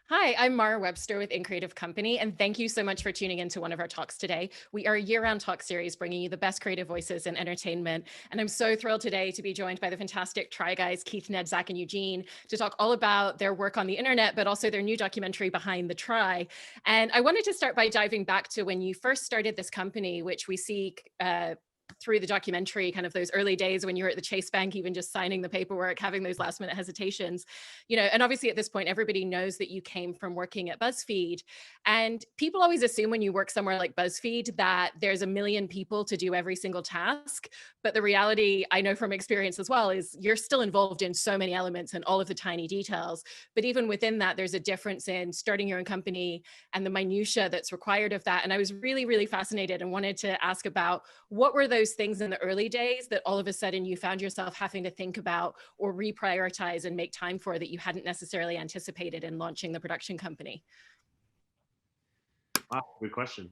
Hi, I'm Mara Webster with In Creative Company, and thank you so much for tuning into one of our talks today. We are a year-round talk series bringing you the best creative voices in entertainment, and I'm so thrilled today to be joined by the fantastic Try Guys, Keith, Ned, Zach, and Eugene, to talk all about their work on the internet, but also their new documentary, Behind the Try. And I wanted to start by diving back to when you first started this company, which we see through the documentary, kind of those early days when you were at the Chase Bank, even just signing the paperwork, having those last minute hesitations, and obviously at this point, everybody knows that you came from working at BuzzFeed. And people always assume when you work somewhere like BuzzFeed that there's a million people to do every single task. But the reality, I know from experience as well, is you're still involved in so many elements and all of the tiny details. But even within that, there's a difference in starting your own company and the minutia that's required of that. And I was really, really fascinated and wanted to ask about what were those things in the early days that all of a sudden you found yourself having to think about or reprioritize and make time for that you hadn't necessarily anticipated in launching the production company? Wow, good question.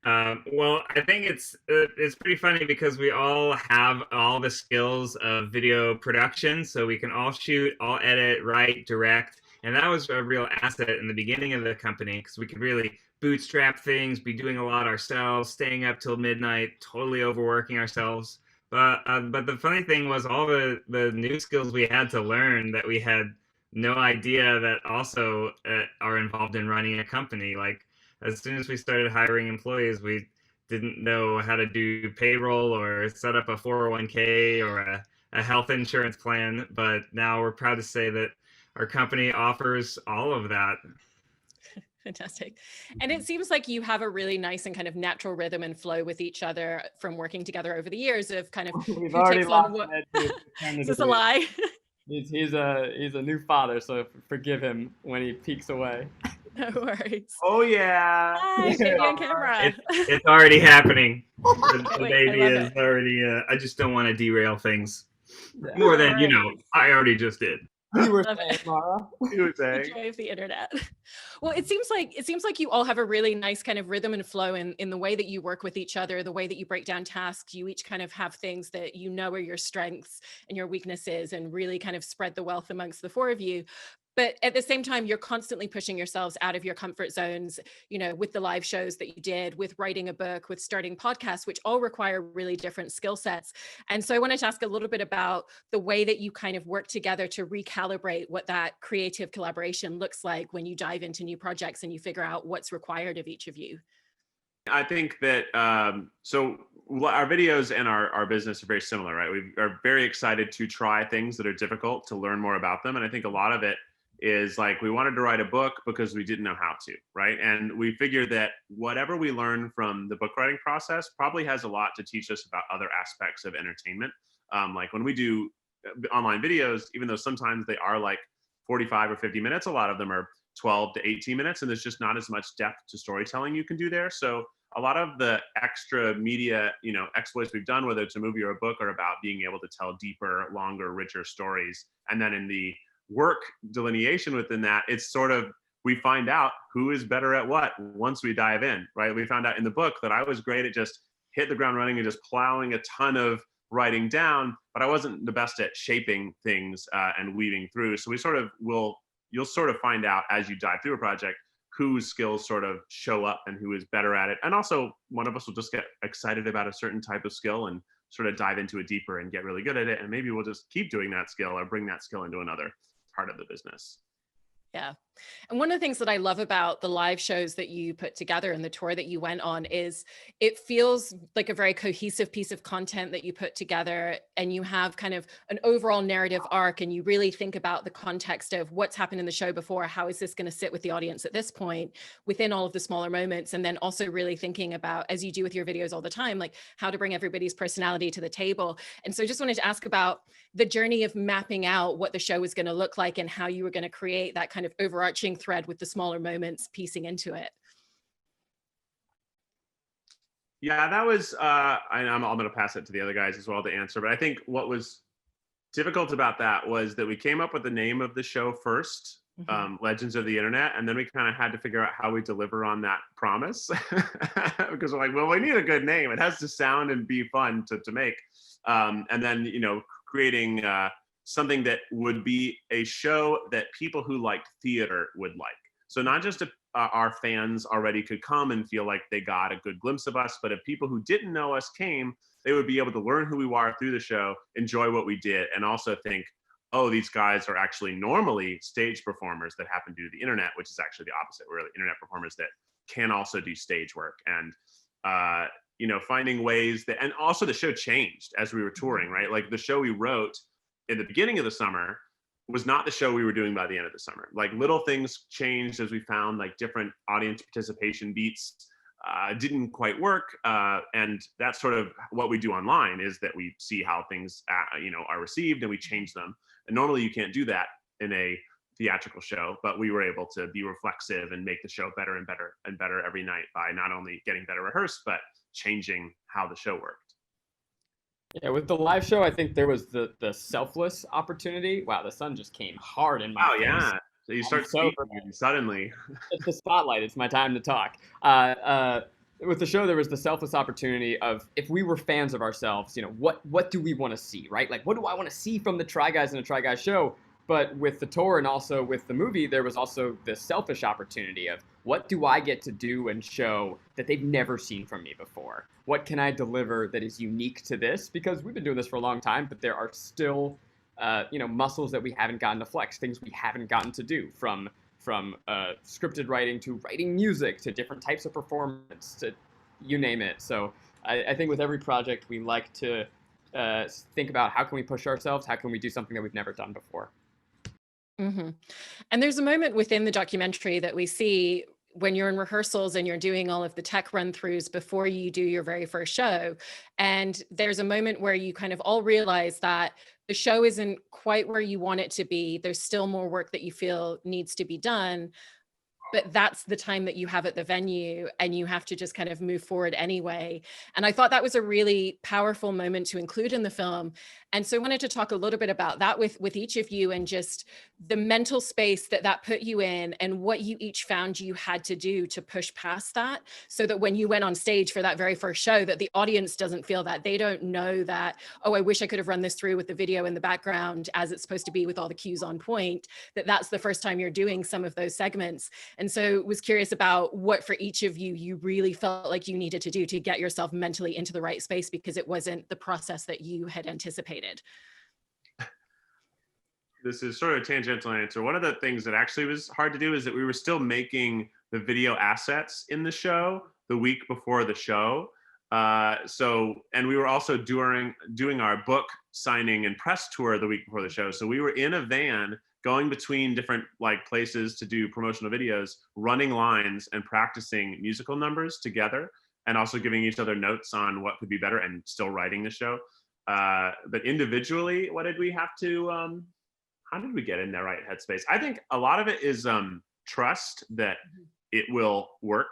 Well, I think it's pretty funny because we all have all the skills of video production, so we can all shoot, all edit, write, direct, and that was a real asset in the beginning of the company because we could really bootstrap things, be doing a lot ourselves, staying up till midnight, totally overworking ourselves. But the funny thing was all the new skills we had to learn that we had no idea that also are involved in running a company. Like as soon as we started hiring employees, we didn't know how to do payroll or set up a 401k or a health insurance plan. But now we're proud to say that our company offers all of that. Fantastic. And it seems like you have a really nice and kind of natural rhythm and flow with each other from working together over the years of kind of We've who already takes on lost what. Ned to Is paternity this a leave. lie? He's a new father, so forgive him when he peeks away. No worries. Oh yeah. Hi, baby on camera. It's already happening. The Wait, baby I love is it. already. I just don't want to derail things Yeah. more than Alright. I already just did. You were Love saying, it. Mara. You were The saying. joy of the internet. Well, it seems like you all have a really nice kind of rhythm and flow in the way that you work with each other, the way that you break down tasks. You each kind of have things that you know are your strengths and your weaknesses, and really kind of spread the wealth amongst the four of you. But at the same time, you're constantly pushing yourselves out of your comfort zones, with the live shows that you did, with writing a book, with starting podcasts, which all require really different skill sets. And so I wanted to ask a little bit about the way that you kind of work together to recalibrate what that creative collaboration looks like when you dive into new projects and you figure out what's required of each of you. I think that our videos and our business are very similar, right? We are very excited to try things that are difficult, to learn more about them. And I think a lot of it is like we wanted to write a book because we didn't know how to, right? And we figured that whatever we learn from the book writing process probably has a lot to teach us about other aspects of entertainment. Like when we do online videos, even though sometimes they are like 45 or 50 minutes, a lot of them are 12 to 18 minutes, and there's just not as much depth to storytelling you can do there. So a lot of the extra media, exploits we've done, whether it's a movie or a book, are about being able to tell deeper, longer, richer stories. And then in the work delineation within that, it's sort of, we find out who is better at what once we dive in, right? We found out in the book that I was great at just hit the ground running and just plowing a ton of writing down, but I wasn't the best at shaping things and weaving through. So you'll sort of find out as you dive through a project whose skills sort of show up and who is better at it. And also one of us will just get excited about a certain type of skill and sort of dive into it deeper and get really good at it. And maybe we'll just keep doing that skill or bring that skill into another part of the business. Yeah. And one of the things that I love about the live shows that you put together and the tour that you went on is it feels like a very cohesive piece of content that you put together, and you have kind of an overall narrative arc, and you really think about the context of what's happened in the show before, how is this going to sit with the audience at this point within all of the smaller moments, and then also really thinking about, as you do with your videos all the time, like how to bring everybody's personality to the table. And so I just wanted to ask about the journey of mapping out what the show was going to look like and how you were going to create that kind of overarching thread with the smaller moments piecing into it. Yeah, that was, I'm going to pass it to the other guys as well to answer, but I think what was difficult about that was that we came up with the name of the show first, Legends of the Internet, and then we kind of had to figure out how we deliver on that promise because we're like, well, we need a good name. It has to sound and be fun to make. And then, creating something that would be a show that people who liked theater would like. So not just our fans already could come and feel like they got a good glimpse of us, but if people who didn't know us came, they would be able to learn who we are through the show, enjoy what we did, and also think, oh, these guys are actually normally stage performers that happen to do the internet, which is actually the opposite. We're really internet performers that can also do stage work. And you know, finding ways that, and also the show changed as we were touring, right? Like the show we wrote in the beginning of the summer was not the show we were doing by the end of the summer. Like little things changed as we found like different audience participation beats didn't quite work. And that's sort of what we do online, is that we see how things you know, are received and we change them. And normally you can't do that in a theatrical show, but we were able to be reflexive and make the show better and better and better every night by not only getting better rehearsed, but changing how the show worked. Yeah, with the live show, I think there was the selfless opportunity. Wow, the sun just came hard in my face. Yeah. So you start speaking and suddenly. It's the spotlight. It's my time to talk. With the show, there was the selfless opportunity of, if we were fans of ourselves, you know, what do we want to see, right? Like, what do I want to see from the Try Guys in a Try Guys show? But with the tour and also with the movie, there was also the selfish opportunity of, what do I get to do and show that they've never seen from me before? What can I deliver that is unique to this? Because we've been doing this for a long time, but there are still, you know, muscles that we haven't gotten to flex, things we haven't gotten to do, from scripted writing to writing music to different types of performance to you name it. So I think with every project, we like to think about, how can we push ourselves? How can we do something that we've never done before? Mm-hmm. And there's a moment within the documentary that we see when you're in rehearsals and you're doing all of the tech run-throughs before you do your very first show. And there's a moment where you kind of all realize that the show isn't quite where you want it to be. There's still more work that you feel needs to be done, but that's the time that you have at the venue and you have to just kind of move forward anyway. And I thought that was a really powerful moment to include in the film. And so I wanted to talk a little bit about that with each of you, and just the mental space that put you in, and what you each found you had to do to push past that, so that when you went on stage for that very first show, that the audience doesn't feel that. They don't know that, oh, I wish I could have run this through with the video in the background as it's supposed to be with all the cues on point, that's the first time you're doing some of those segments. And so was curious about what for each of you really felt like you needed to do to get yourself mentally into the right space, because it wasn't the process that you had anticipated. This is sort of a tangential answer. One of the things that actually was hard to do is that we were still making the video assets in the show the week before the show. And we were also doing our book signing and press tour the week before the show. So we were in a van going between different like places to do promotional videos, running lines and practicing musical numbers together, and also giving each other notes on what could be better, and still writing the show. But individually, what did we have to, how did we get in that right headspace? I think a lot of it is trust that it will work.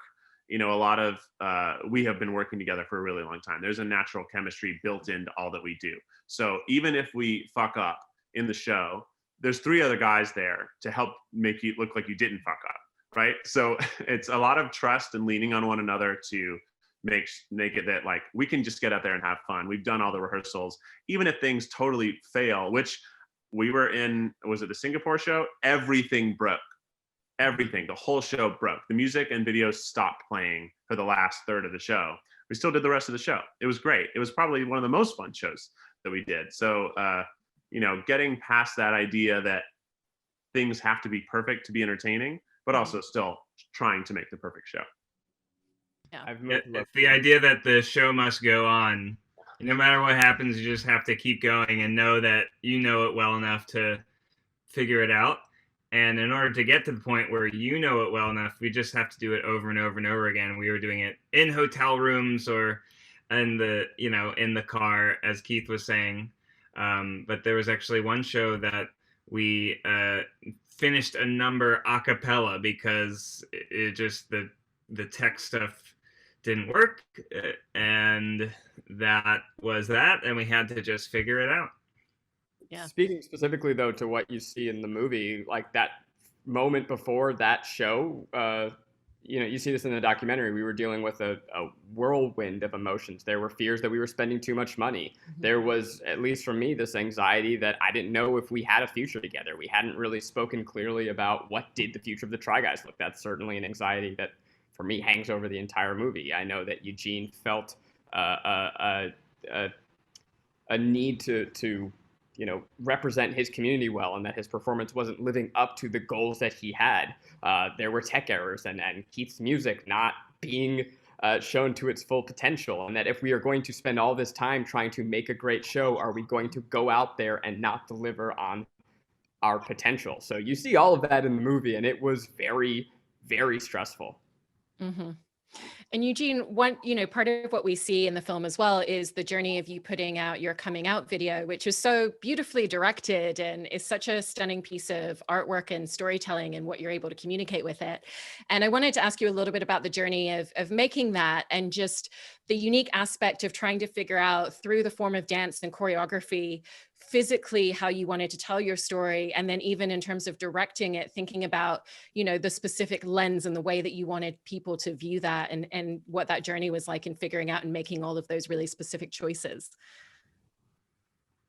You know, a lot of, we have been working together for a really long time. There's a natural chemistry built into all that we do. So even if we fuck up in the show, there's 3 other guys there to help make you look like you didn't fuck up, right? So it's a lot of trust and leaning on one another to make it that like we can just get out there and have fun. We've done all the rehearsals, even if things totally fail, which we were in, was it the Singapore show? Everything broke. Everything, the whole show broke. The music and videos stopped playing for the last third of the show. We still did the rest of the show. It was great. It was probably one of the most fun shows that we did. So, you know, getting past that idea that things have to be perfect to be entertaining, but also still trying to make the perfect show. Yeah. It's the idea that the show must go on. No matter what happens, you just have to keep going and know that you know it well enough to figure it out. And in order to get to the point where you know it well enough, we just have to do it over and over and over again. We were doing it in hotel rooms or in the car, as Keith was saying. But there was actually one show that we finished a number a cappella because it just, the tech stuff didn't work, and that was that, and we had to just figure it out. Yeah. Speaking specifically though to what you see in the movie, like that moment before that show, you see this in the documentary. We were dealing with a whirlwind of emotions. There were fears that we were spending too much money. There was, at least for me, this anxiety that I didn't know if we had a future together. We hadn't really spoken clearly about what did the future of the Try Guys look. That's certainly an anxiety that, for me, hangs over the entire movie. I know that Eugene felt a need to represent his community well, and that his performance wasn't living up to the goals that he had. There were tech errors and Keith's music not being shown to its full potential, and that if we are going to spend all this time trying to make a great show, are we going to go out there and not deliver on our potential? So you see all of that in the movie, and it was very, very stressful. Mm-hmm. And Eugene, part of what we see in the film as well is the journey of you putting out your coming out video, which is so beautifully directed and is such a stunning piece of artwork and storytelling and what you're able to communicate with it. And I wanted to ask you a little bit about the journey of making that, and just the unique aspect of trying to figure out through the form of dance and choreography, physically how you wanted to tell your story, and then even in terms of directing it, thinking about the specific lens and the way that you wanted people to view that, and what that journey was like in figuring out and making all of those really specific choices.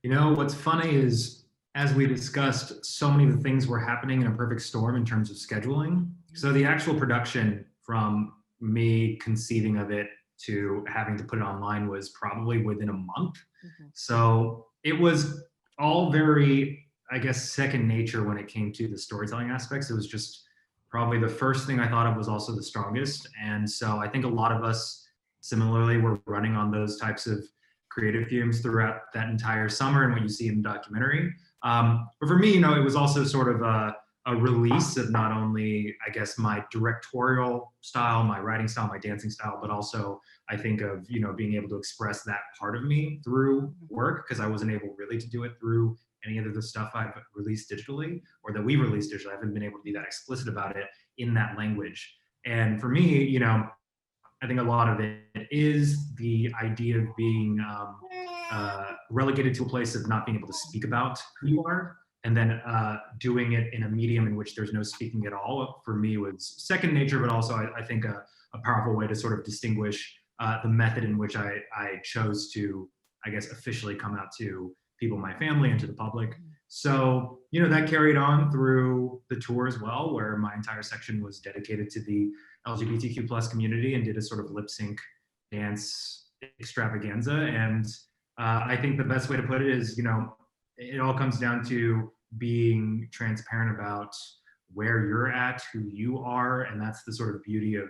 What's funny is, as we discussed, so many of the things were happening in a perfect storm in terms of scheduling. So the actual production, from me conceiving of it to having to put it online, was probably within a month. So it was all very, I guess, second nature when it came to the storytelling aspects. It was just probably the first thing I thought of, was also the strongest. And so I think a lot of us similarly were running on those types of creative fumes throughout that entire summer, and what you see in the documentary. But for me, it was also sort of a release of not only, I guess, my directorial style, my writing style, my dancing style, but also I think of, being able to express that part of me through work, because I wasn't able really to do it through any of the stuff I've released digitally, or that we released digitally. I haven't been able to be that explicit about it in that language. And for me, I think a lot of it is the idea of being relegated to a place of not being able to speak about who you are, and then doing it in a medium in which there's no speaking at all, for me was second nature, but also I think a powerful way to sort of distinguish the method in which I chose to, I guess, officially come out to people in my family and to the public. So, that carried on through the tour as well, where my entire section was dedicated to the LGBTQ plus community, and did a sort of lip sync dance extravaganza. And I think the best way to put it is, it all comes down to being transparent about where you're at, who you are. And that's the sort of beauty of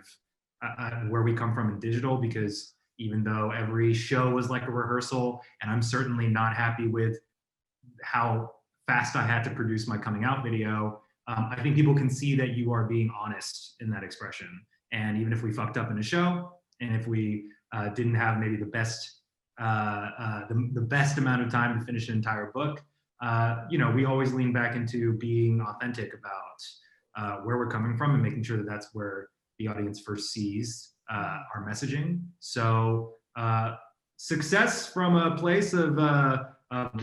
where we come from in digital, because even though every show was like a rehearsal, and I'm certainly not happy with how fast I had to produce my coming out video, I think people can see that you are being honest in that expression. And even if we fucked up in a show, and if we didn't have maybe the best amount of time to finish an entire book, we always lean back into being authentic about where we're coming from, and making sure that that's where the audience first sees our messaging. So success from a place of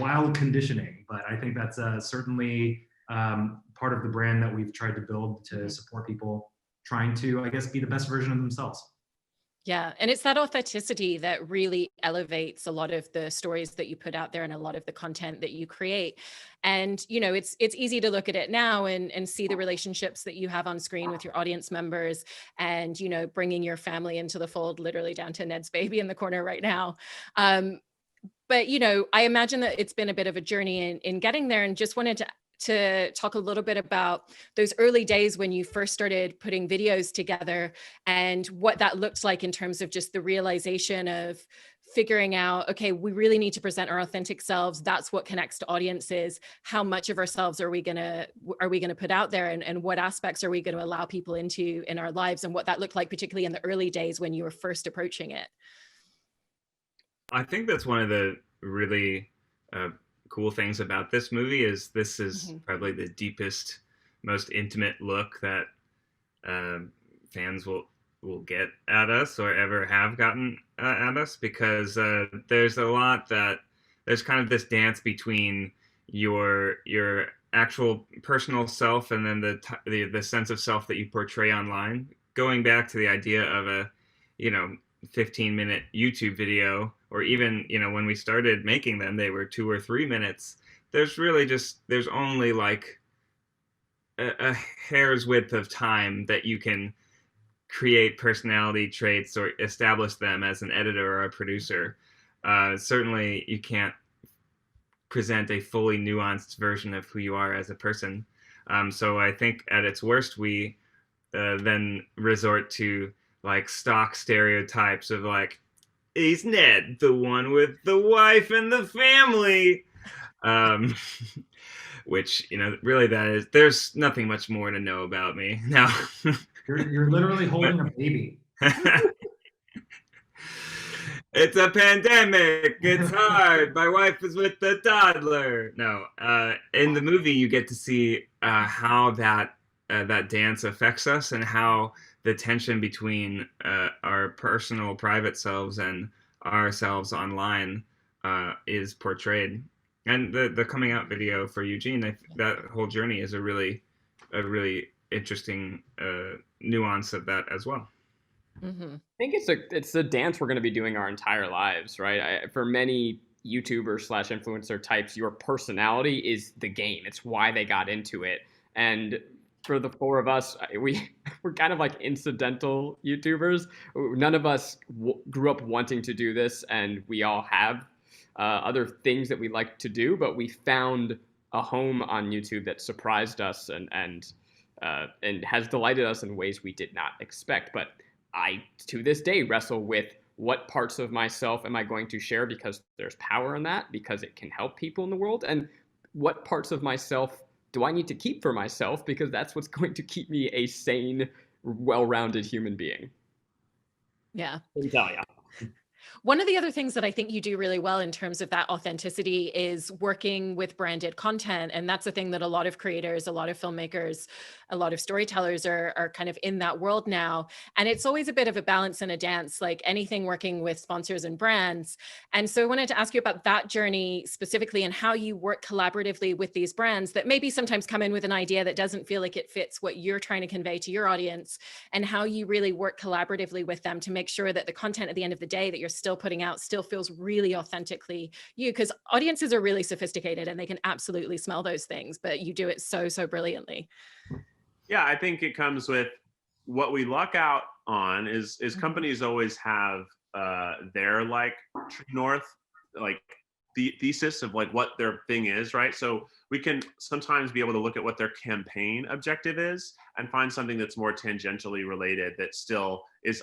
wild conditioning, but I think that's certainly part of the brand that we've tried to build to support people trying to, I guess, be the best version of themselves. Yeah. And it's that authenticity that really elevates a lot of the stories that you put out there and a lot of the content that you create. And, it's easy to look at it now and see the relationships that you have on screen with your audience members, and, bringing your family into the fold, literally down to Ned's baby in the corner right now. But, I imagine that it's been a bit of a journey in getting there, and just wanted to talk a little bit about those early days when you first started putting videos together, and what that looked like in terms of just the realization of figuring out, okay, we really need to present our authentic selves. That's what connects to audiences. How much of ourselves are we gonna put out there, and what aspects are we going to allow people into in our lives, and what that looked like, particularly in the early days when you were first approaching it. I think that's one of the really cool things about this movie is this is probably the deepest, most intimate look that fans will get at us, or ever have gotten at us, because there's a lot that there's kind of this dance between your actual personal self and then the sense of self that you portray online. going back to the idea of a, 15-minute YouTube video, or even, when we started making them, they were 2 or 3 minutes. There's only like a hair's width of time that you can create personality traits or establish them as an editor or a producer. Certainly, you can't present a fully nuanced version of who you are as a person. So I think at its worst, we then resort to like stock stereotypes of like, he's Ned, the one with the wife and the family. Which, really there's nothing much more to know about me now. You're literally holding a baby. It's a pandemic. It's hard. My wife is with the toddler. No, in the movie you get to see how that dance affects us, and how the tension between our personal private selves and ourselves online is portrayed. And the coming out video for Eugene, that whole journey is a really interesting nuance of that as well. Mm-hmm. I think it's a dance we're going to be doing our entire lives, right? For many YouTuber / influencer types, your personality is the game. It's why they got into it. And for the 4 of us, we're kind of like incidental YouTubers. None of us grew up wanting to do this, and we all have other things that we like to do, but we found a home on YouTube that surprised us and has delighted us in ways we did not expect. But I, to this day, wrestle with what parts of myself am I going to share because there's power in that, because it can help people in the world, and what parts of myself do I need to keep for myself because that's what's going to keep me a sane, well-rounded human being. Yeah. Yeah. One of the other things that I think you do really well in terms of that authenticity is working with branded content. And that's a thing that a lot of creators, a lot of filmmakers, a lot of storytellers are kind of in that world now. And it's always a bit of a balance and a dance, like anything working with sponsors and brands. And so I wanted to ask you about that journey specifically, and how you work collaboratively with these brands that maybe sometimes come in with an idea that doesn't feel like it fits what you're trying to convey to your audience, and how you really work collaboratively with them to make sure that the content at the end of the day that you're still putting out still feels really authentically you, because audiences are really sophisticated and they can absolutely smell those things, but you do it so brilliantly. Yeah, I think it comes with what we luck out on is companies always have their like true north, like the thesis of like what their thing is, right? So we can sometimes be able to look at what their campaign objective is and find something that's more tangentially related that still is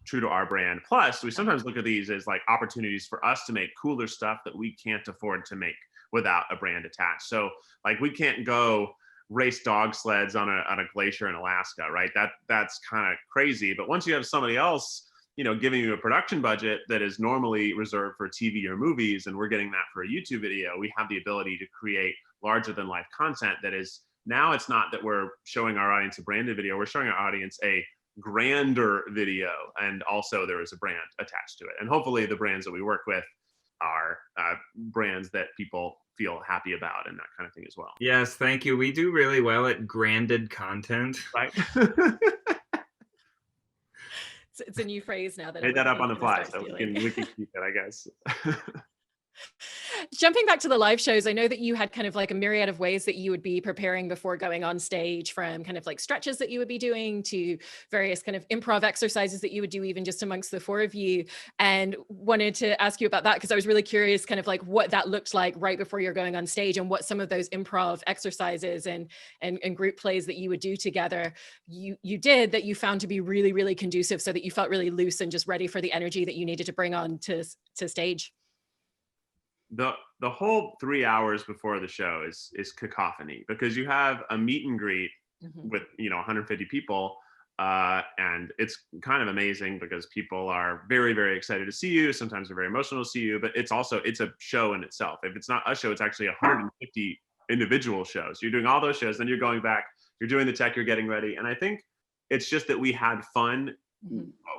true to our brand. Plus, we sometimes look at these as like opportunities for us to make cooler stuff that we can't afford to make without a brand attached. So like we can't go race dog sleds on a glacier in Alaska, right? That's kind of crazy. But once you have somebody else, giving you a production budget that is normally reserved for TV or movies, and we're getting that for a YouTube video, we have the ability to create larger than life content that is, now it's not that we're showing our audience a branded video, we're showing our audience a grander video, and also there is a brand attached to it. And hopefully the brands that we work with are brands that people feel happy about and that kind of thing as well. Yes, thank you. We do really well at branded content. Right. It's a new phrase now that made that up on the fly, so we can keep it, I guess. Jumping back to the live shows, I know that you had kind of like a myriad of ways that you would be preparing before going on stage, from kind of like stretches that you would be doing to various kind of improv exercises that you would do even just amongst the 4 of you, and wanted to ask you about that because I was really curious kind of like what that looked like right before you're going on stage, and what some of those improv exercises and group plays that you would do together you did that you found to be really conducive, so that you felt really loose and just ready for the energy that you needed to bring on to stage. The whole 3 hours before the show is cacophony, because you have a meet and greet with 150 people, and it's kind of amazing because people are very excited to see you. Sometimes they're very emotional to see you, but it's a show in itself. If it's not a show, it's actually 150 individual shows. You're doing all those shows, then you're going back, you're doing the tech, you're getting ready, and I think it's just that we had fun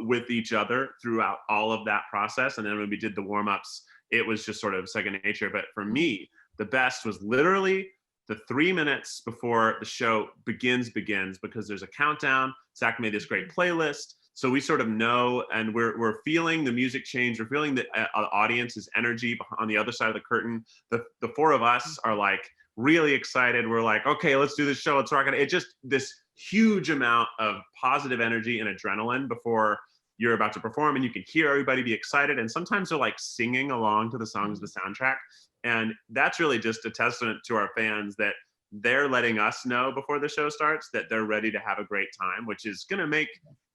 with each other throughout all of that process. And then when we did the warm-ups, it was just sort of second nature. But for me, the best was literally the 3 minutes before the show begins, because there's a countdown Zach made this great playlist. So we sort of know, and we're feeling the music change. We're feeling the audience's energy on the other side of the curtain. The four of us are like really excited. We're like, okay, let's do this show. Let's rock it. It just this huge amount of positive energy and adrenaline before you're about to perform, and you can hear everybody be excited. And sometimes they're like singing along to the songs of the soundtrack. And that's really just a testament to our fans that they're letting us know before the show starts that they're ready to have a great time, which is going to make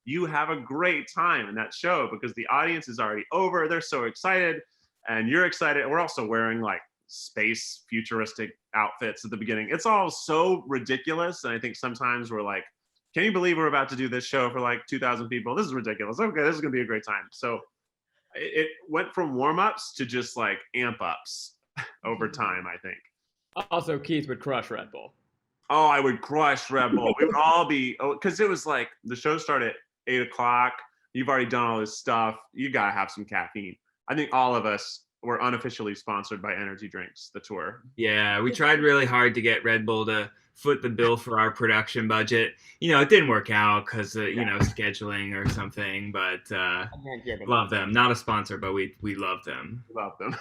you have a great time in that show because the audience is already over. They're so excited and you're excited. We're also wearing like space futuristic outfits at the beginning. It's all so ridiculous. And I think sometimes we're like, can you believe we're about to do this show for like 2,000 people? This is ridiculous. Okay, this is going to be a great time. So it went from warm-ups to just like amp-ups over time, I think. Also, Keith would crush Red Bull. Oh, I would crush Red Bull. We would all be, because it was like the show started at 8 o'clock. You've already done all this stuff. You got to have some caffeine. I think all of us were unofficially sponsored by energy drinks, the tour. Yeah, we tried really hard to get Red Bull to foot the bill for our production budget. It didn't work out because of, scheduling or something, but love them. Not a sponsor, but we love them. Love them.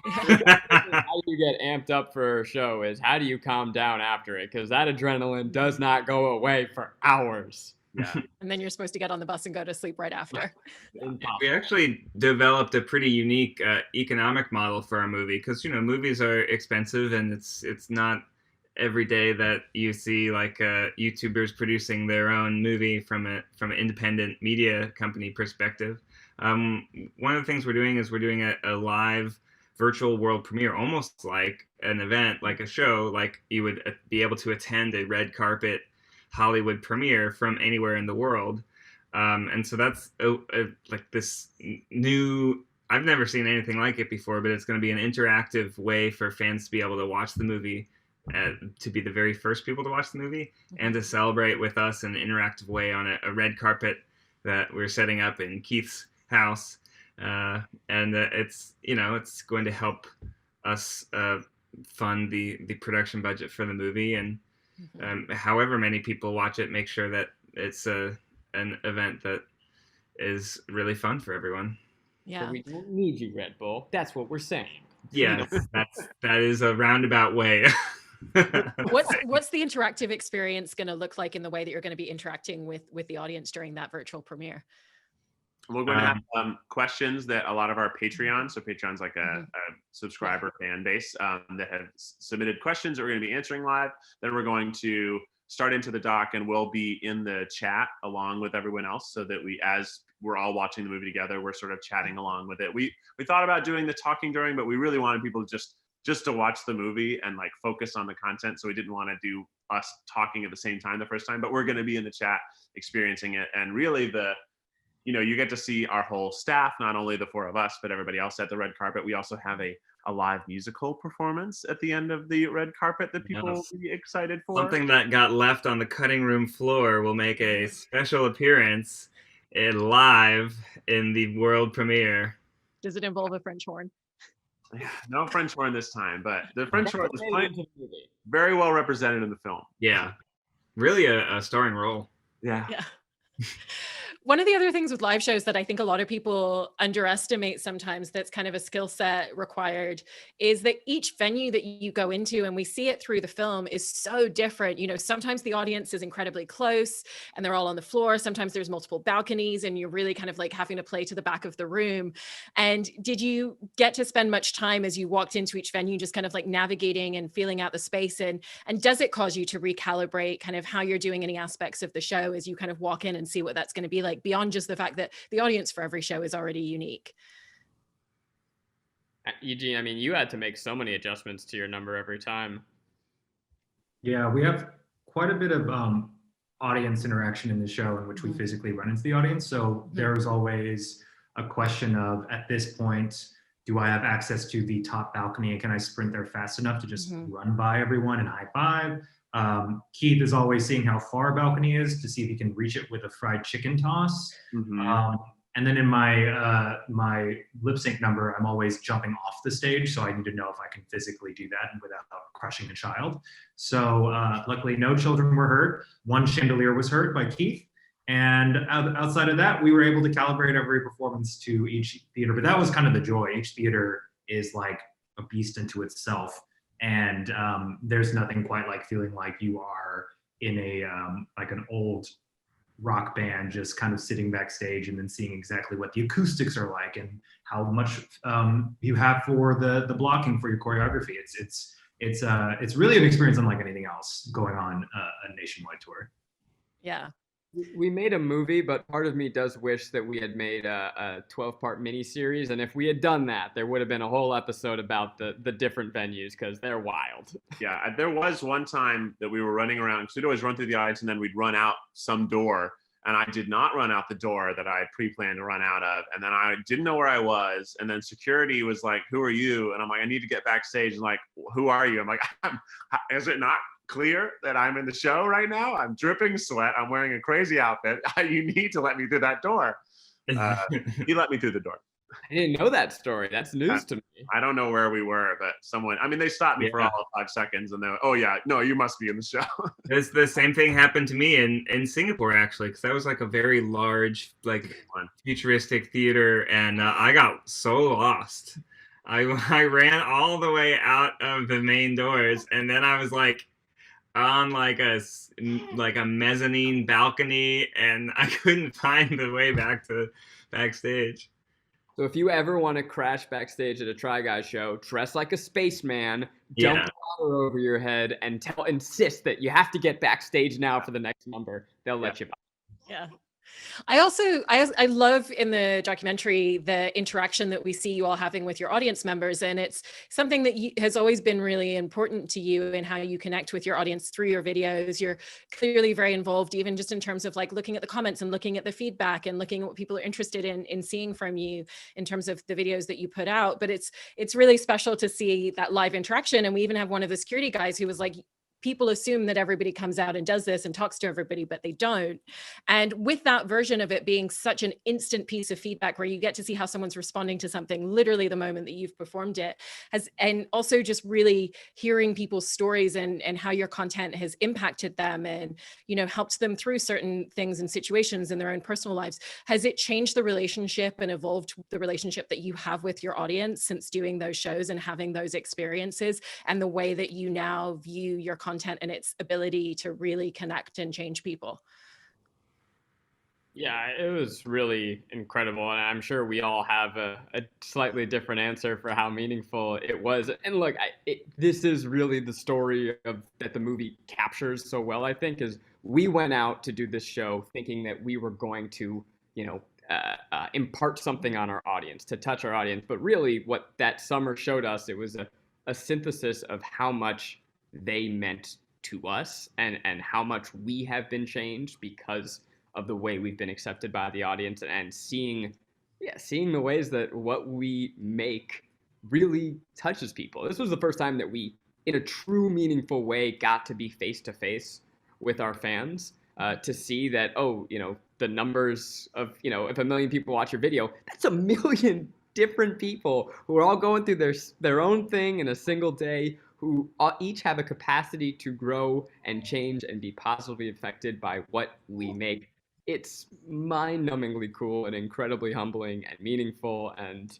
How you get amped up for a show is how do you calm down after it? Because that adrenaline does not go away for hours. Yeah. And then you're supposed to get on the bus and go to sleep right after. Yeah. We actually developed a pretty unique economic model for our movie because, movies are expensive and it's not every day that you see like YouTubers producing their own movie from an independent media company perspective. One of the things we're doing is we're doing a live virtual world premiere, almost like an event, like a show, like you would be able to attend a red carpet Hollywood premiere from anywhere in the world. And so that's like this new, I've never seen anything like it before, but it's going to be an interactive way for fans to be able to watch the movie, to be the very first people to watch the movie and to celebrate with us in an interactive way on a red carpet that we're setting up in Keith's house. And it's, it's going to help us fund the production budget for the movie. And however many people watch it, make sure that it's an event that is really fun for everyone. Yeah. So we don't need you, Red Bull. That's what we're saying. Yeah, that is a roundabout way. What's the interactive experience going to look like in the way that you're going to be interacting with the audience during that virtual premiere? We're going to have questions that a lot of our Patreons, so Patreon's like a subscriber fan base that have submitted questions that we're going to be answering live. Then we're going to start into the doc and we'll be in the chat along with everyone else so that as we're all watching the movie together, we're sort of chatting along with it. We thought about doing the talking during, but we really wanted people just to watch the movie and like focus on the content. So we didn't want to do us talking at the same time the first time, but we're going to be in the chat experiencing it. And really you get to see our whole staff, not only the four of us, but everybody else at the red carpet. We also have a live musical performance at the end of the red carpet that people will be excited for. Something that got left on the cutting room floor will make a special appearance live in the world premiere. Does it involve a French horn? Yeah, no French horn this time, but the French horn is very well represented in the film. Yeah, really a starring role. Yeah. One of the other things with live shows that I think a lot of people underestimate sometimes that's kind of a skill set required is that each venue that you go into, and we see it through the film, is so different. Sometimes the audience is incredibly close and they're all on the floor. Sometimes there's multiple balconies and you're really kind of like having to play to the back of the room. And did you get to spend much time as you walked into each venue just kind of like navigating and feeling out the space? And does it cause you to recalibrate kind of how you're doing any aspects of the show as you kind of walk in and see what that's going to be like, beyond just the fact that the audience for every show is already unique? Eugene, I mean, you had to make so many adjustments to your number every time. Yeah, we have quite a bit of audience interaction in the show in which we physically run into the audience. So there's always a question of, at this point, do I have access to the top balcony and can I sprint there fast enough to just run by everyone and high five? Keith is always seeing how far a balcony is to see if he can reach it with a fried chicken toss. And then in my my lip sync number, I'm always jumping off the stage, so I need to know if I can physically do that without crushing a child. So luckily, no children were hurt. One chandelier was hurt by Keith, And outside of that, we were able to calibrate every performance to each theater. But that was kind of the joy. Each theater is like a beast into itself. And there's nothing quite like feeling like you are in a like an old rock band, just kind of sitting backstage and then seeing exactly what the acoustics are like and how much you have for the blocking for your choreography. It's really an experience unlike anything else going on a nationwide tour. Yeah. We made a movie, but part of me does wish that we had made a 12-part miniseries. And if we had done that, there would have been a whole episode about the different venues because they're wild. Yeah, there was one time that we were running around, because we'd always run through the audience and then we'd run out some door. And I did not run out the door that I had pre-planned to run out of. And then I didn't know where I was. And then security was like, "Who are you?" And I'm like, "I need to get backstage." And like, "Who are you?" I'm like, "Is it not clear that I'm in the show right now? I'm dripping sweat. I'm wearing a crazy outfit. You need to let me through that door." He let me through the door. I didn't know that story. That's news to me. I don't know where we were, but they stopped me for all of 5 seconds and they're, "Oh yeah, no, you must be in the show." The same thing happened to me in Singapore, actually, because that was like a very large, like futuristic theater, and I got so lost. I ran all the way out of the main doors, and then I was like on like a mezzanine balcony, and I couldn't find the way back to backstage. So if you ever want to crash backstage at a Try Guys show, dress like a spaceman, dump water over your head, and insist that you have to get backstage now for the next number. They'll let you by. Yeah. I love in the documentary the interaction that we see you all having with your audience members, and it's something that has always been really important to you in how you connect with your audience through your videos. You're clearly very involved, even just in terms of like looking at the comments and looking at the feedback and looking at what people are interested in seeing from you in terms of the videos that you put out. But it's really special to see that live interaction. And we even have one of the security guys who was like, people assume that everybody comes out and does this and talks to everybody, but they don't. And with that version of it being such an instant piece of feedback where you get to see how someone's responding to something literally the moment that you've performed it, and also just really hearing people's stories and how your content has impacted them and, helped them through certain things and situations in their own personal lives. Has it changed the relationship and evolved the relationship that you have with your audience since doing those shows and having those experiences, and the way that you now view your content and its ability to really connect and change people? Yeah, it was really incredible. And I'm sure we all have a slightly different answer for how meaningful it was. And look, this is really the story that the movie captures so well, I think, is we went out to do this show thinking that we were going to, impart something on our audience, to touch our audience. But really what that summer showed us, it was a synthesis of how much they meant to us and how much we have been changed because of the way we've been accepted by the audience, and seeing the ways that what we make really touches people. This was the first time that we, in a true meaningful way, got to be face to face with our fans, to see that, the numbers of, if 1 million people watch your video, that's 1 million different people who are all going through their own thing in a single day, who each have a capacity to grow and change and be positively affected by what we make. It's mind-numbingly cool and incredibly humbling and meaningful, and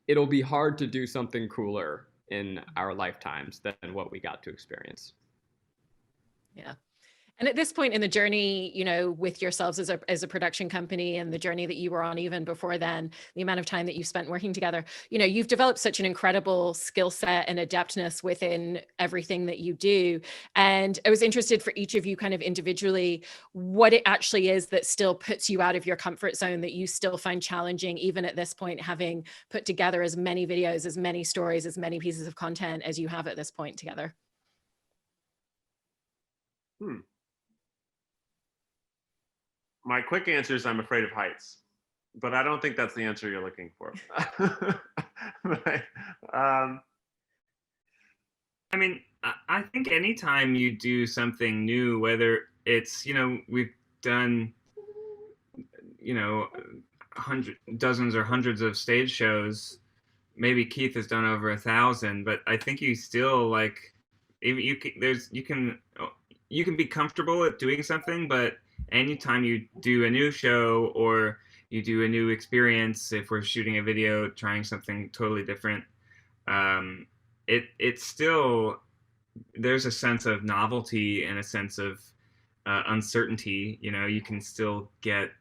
it'll be hard to do something cooler in our lifetimes than what we got to experience. Yeah. And at this point in the journey, with yourselves as a production company, and the journey that you were on even before then, the amount of time that you've spent working together, you've developed such an incredible skill set and adeptness within everything that you do. And I was interested for each of you kind of individually, what it actually is that still puts you out of your comfort zone, that you still find challenging, even at this point, having put together as many videos, as many stories, as many pieces of content as you have at this point together. My quick answer is I'm afraid of heights, but I don't think that's the answer you're looking for. I think anytime you do something new, whether it's, we've done, dozens or hundreds of stage shows, maybe Keith has done over 1,000, but I think you still you can be comfortable at doing something, but anytime you do a new show or you do a new experience, if we're shooting a video, trying something totally different, it's still, there's a sense of novelty and a sense of uncertainty. You know, you can still get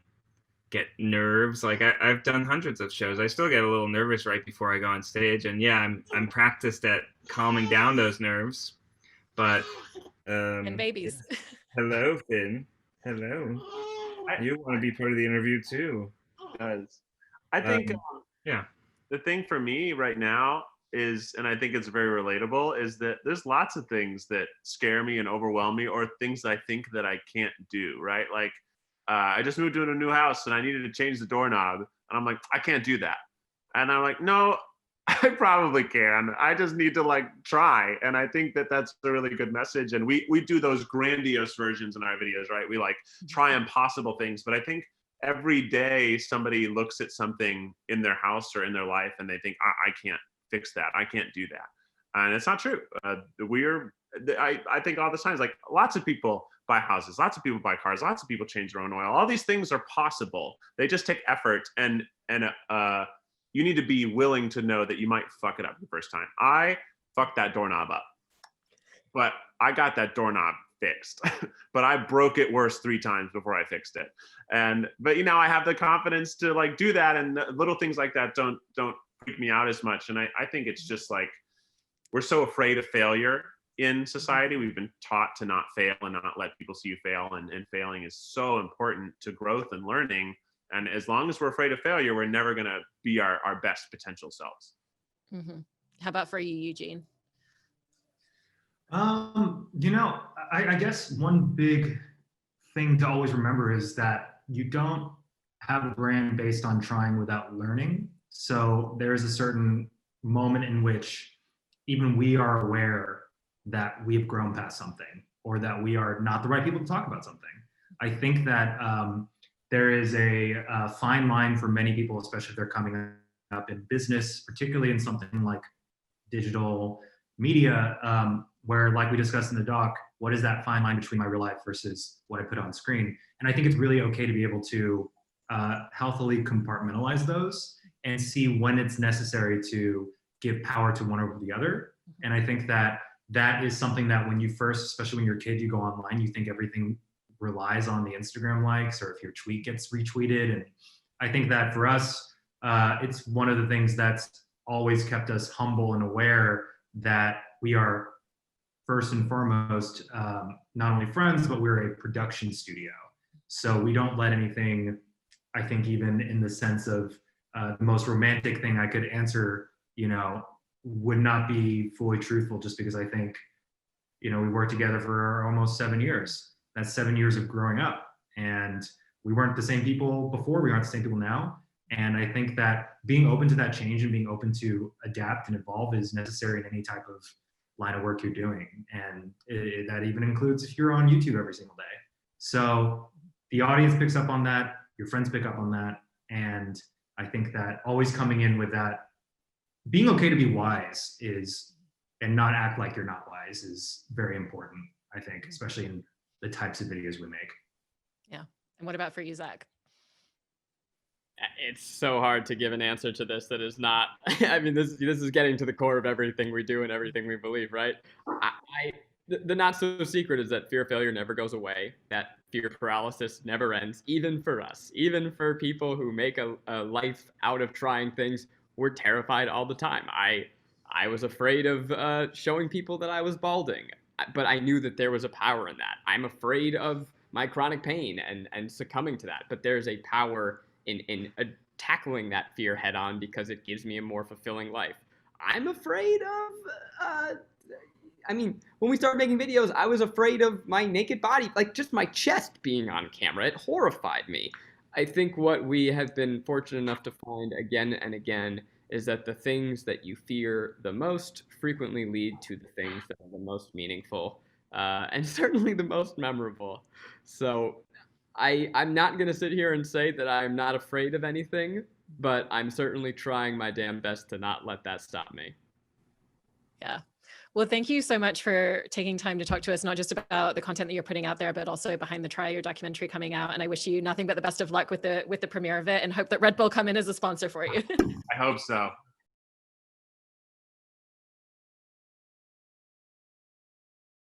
nerves. Like I've done hundreds of shows. I still get a little nervous right before I go on stage, and yeah, I'm practiced at calming down those nerves. But And babies. hello, Finn. Hello. You want to be part of the interview too? Does. I think yeah. the thing for me right now is, and I think it's very relatable, is that there's lots of things that scare me and overwhelm me, or things I think that I can't do, right? Like I just moved into a new house and I needed to change the doorknob, and I'm like, I can't do that. And I'm like, no, I probably can. I just need to like try. And I think that that's a really good message. And we do those grandiose versions in our videos, right? We like try impossible things. But I think every day somebody looks at something in their house or in their life and they think, I can't fix that. I can't do that. And it's not true. I think all the time, like lots of people buy houses, lots of people buy cars, lots of people change their own oil. All these things are possible. They just take effort, and you need to be willing to know that you might fuck it up the first time. I fucked that doorknob up, but I got that doorknob fixed. But I broke it worse 3 times before I fixed it. But you know, I have the confidence to like do that, and little things like that don't freak me out as much. And I think it's just like we're so afraid of failure in society. We've been taught to not fail and not let people see you fail, and failing is so important to growth and learning. And as long as we're afraid of failure, we're never going to be our best potential selves. Mm-hmm. How about for you, Eugene? You know, I guess one big thing to always remember is that you don't have a brand based on trying without learning. So there's a certain moment in which even we are aware that we've grown past something, or that we are not the right people to talk about something. I think that there is a fine line for many people, especially if they're coming up in business, particularly in something like digital media, where, like we discussed in the doc, what is that fine line between my real life versus what I put on screen? And I think it's really okay to be able to healthily compartmentalize those and see when it's necessary to give power to one over the other. And I think that that is something that when you first, especially when you're a kid, you go online, you think everything relies on the Instagram likes, or if your tweet gets retweeted. And I think that for us, it's one of the things that's always kept us humble and aware that we are first and foremost, not only friends, but we're a production studio. So we don't let anything, I think even in the sense of the most romantic thing I could answer, you know, would not be fully truthful, just because I think, you know, we worked together for almost 7 years. That's 7 years of growing up, and we weren't the same people before, we aren't the same people now. And I think that being open to that change and being open to adapt and evolve is necessary in any type of line of work you're doing. And that even includes if you're on YouTube every single day. So the audience picks up on that, your friends pick up on that. And I think that always coming in with that, being okay to be wise is, and not act like you're not wise, is very important, I think, especially in the types of videos we make. Yeah. And what about for you, Zach? It's so hard to give an answer to this that is not, I mean, this is getting to the core of everything we do and everything we believe, right? The not so secret is that fear of failure never goes away, that fear paralysis never ends, even for us, even for people who make a life out of trying things. We're terrified all the time. I was afraid of showing people that I was balding, but I knew that there was a power in that. I'm afraid of my chronic pain and succumbing to that, but there's a power in tackling that fear head on, because it gives me a more fulfilling life. I'm afraid of, I mean, when we started making videos, I was afraid of my naked body, like just my chest being on camera. It horrified me. I think what we have been fortunate enough to find again and again is that the things that you fear the most frequently lead to the things that are the most meaningful, and certainly the most memorable. So I'm not going to sit here and say that I'm not afraid of anything, but I'm certainly trying my damn best to not let that stop me. Yeah. Well, thank you so much for taking time to talk to us, not just about the content that you're putting out there, but also behind the Try, your documentary coming out. And I wish you nothing but the best of luck with the premiere of it, and hope that Red Bull come in as a sponsor for you. I hope so.